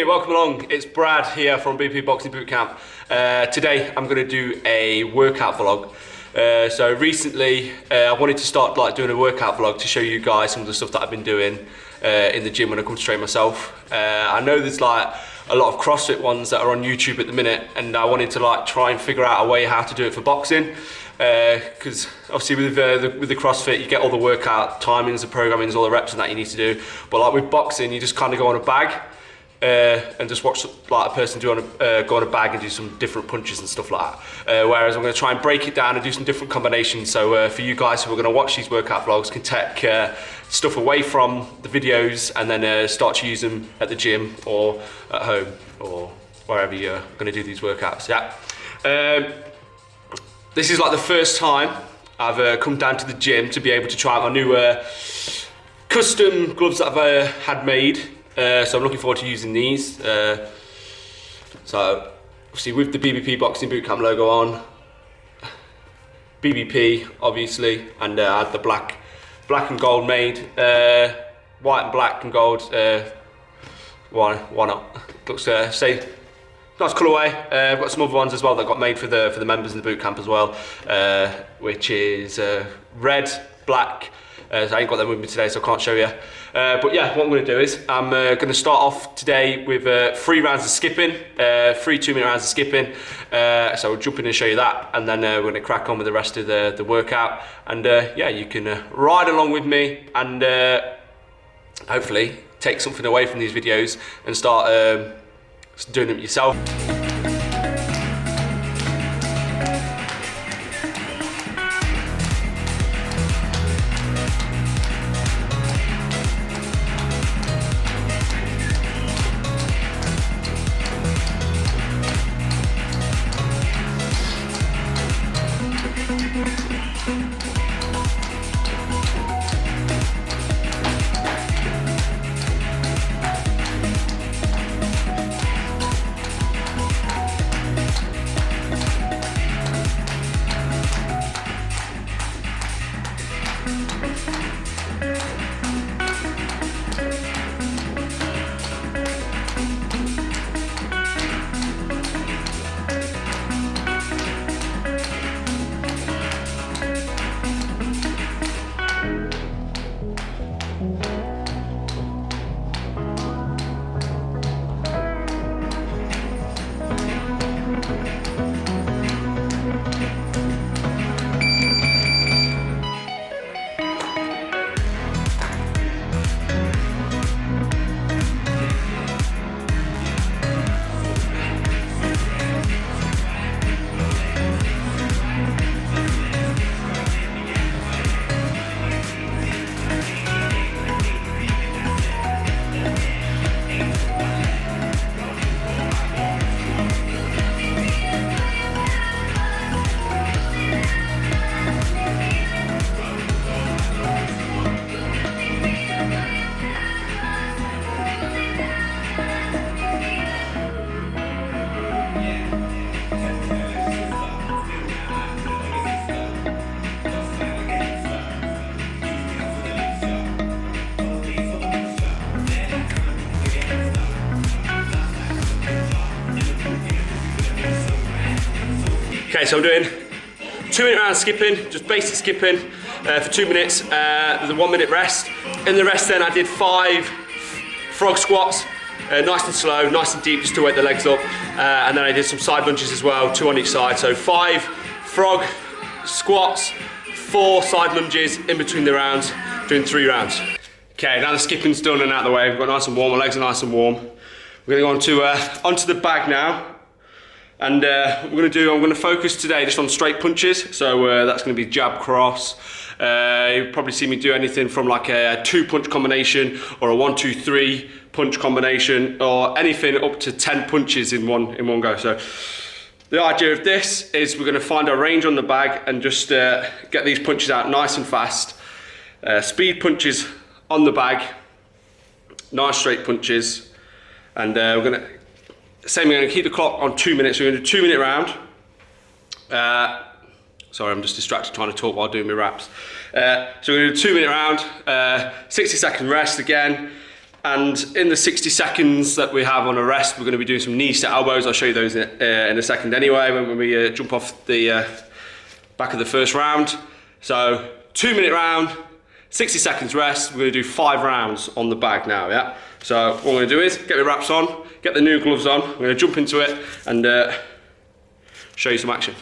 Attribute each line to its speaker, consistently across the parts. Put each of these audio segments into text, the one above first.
Speaker 1: welcome along. It's Brad here from BP Boxing Bootcamp. Today I'm going to do a workout vlog. So recently I wanted to start doing a workout vlog to show you guys some of the stuff that I've been doing in the gym when I come to train myself. I know there's a lot of CrossFit ones that are on YouTube at the minute, and I wanted to try and figure out a way how to do it for boxing. Because obviously with the CrossFit you get all the workout timings, the programmings, all the reps and that you need to do, but with boxing you just kind of go on a bag and just watch a person go on a bag and do some different punches and stuff like that. Whereas I'm going to try and break it down and do some different combinations, so for you guys who are going to watch these workout vlogs can take stuff away from the videos and then start to use them at the gym or at home or wherever you're going to do these workouts. This is the first time I've come down to the gym to be able to try out my new custom gloves that I've had made. So I'm looking forward to using these. So obviously with the BBP Boxing Bootcamp logo on, BBP obviously, and I had the black and gold made, white and black and gold. Why not? Looks nice colourway. I've got some other ones as well that got made for the members in the bootcamp as well, which is red, black. So I ain't got them with me today, so I can't show you. But yeah, what I'm going to do is I'm going to start off today with 3 rounds of skipping, 3 2-minute rounds of skipping. So we'll jump in and show you that, and then we're going to crack on with the rest of the workout. And yeah, you can ride along with me and hopefully take something away from these videos and start doing them yourself. Okay, so I'm doing 2-minute round skipping, just basic skipping for 2 minutes. There's a 1-minute rest. In the rest then I did 5 frog squats, nice and slow, nice and deep, just to wake the legs up. And then I did some side lunges as well, 2 on each side. So 5 frog squats, 4 side lunges in between the rounds, doing 3 rounds. Okay, now the skipping's done and out of the way. We've got nice and warm, my legs are nice and warm. We're gonna go onto the bag now. And I'm going to focus today just on straight punches. So that's going to be jab, cross. You'll probably see me do anything from a 2-punch combination or a 1-2-3 punch combination, or anything up to 10 punches in one go. So the idea of this is we're going to find our range on the bag and just get these punches out nice and fast. Speed punches on the bag, nice straight punches, and we're going to keep the clock on 2 minutes. So we're going to do a 2-minute round. Sorry, I'm just distracted trying to talk while doing my wraps. So we're going to do a 2-minute round, 60-second rest again, And in the 60 seconds that we have on a rest, we're going to be doing some knees to elbows. I'll show you those in a second anyway, when we jump off the back of the first round. So 2-minute round, 60 seconds rest. We're going to do 5 rounds on the bag now, yeah? So what I'm going to do is get my wraps on, get the new gloves on. I'm going to jump into it and show you some action.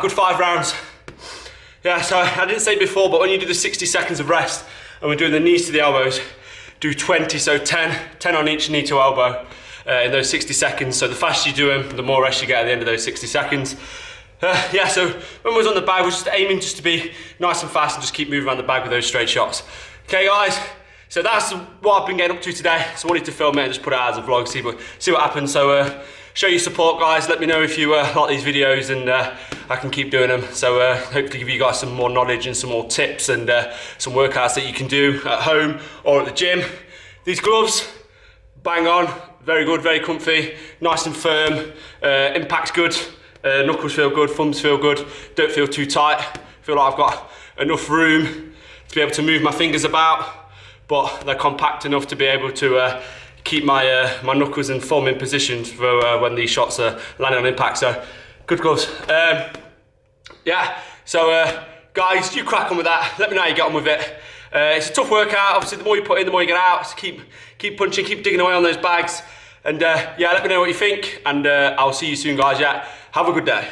Speaker 1: Good 5 rounds. Yeah, so I didn't say before, but when you do the 60 seconds of rest and we're doing the knees to the elbows, do 20, so 10 on each knee to elbow in those 60 seconds. So the faster you do them, the more rest you get at the end of those 60 seconds. Yeah, so when we was on the bag, we're just aiming just to be nice and fast and just keep moving around the bag with those straight shots. Okay guys, So that's what I've been getting up to today. So I wanted to film it and just put it out as a vlog, see what happens. So show your support, guys. Let me know if you like these videos, and I can keep doing them. So hopefully give you guys some more knowledge and some more tips and some workouts that you can do at home or at the gym. These gloves, bang on, very good, very comfy, nice and firm. Impact's good, knuckles feel good, thumbs feel good, don't feel too tight. Feel like I've got enough room to be able to move my fingers about, but they're compact enough to be able to keep my my knuckles and thumb in position for when these shots are landing on impact. So good gloves. Yeah, so guys, you crack on with that. Let me know how you get on with it. It's a tough workout. Obviously, the more you put in, the more you get out. So keep punching, keep digging away on those bags. And yeah, let me know what you think, and I'll see you soon, guys. Yeah, have a good day.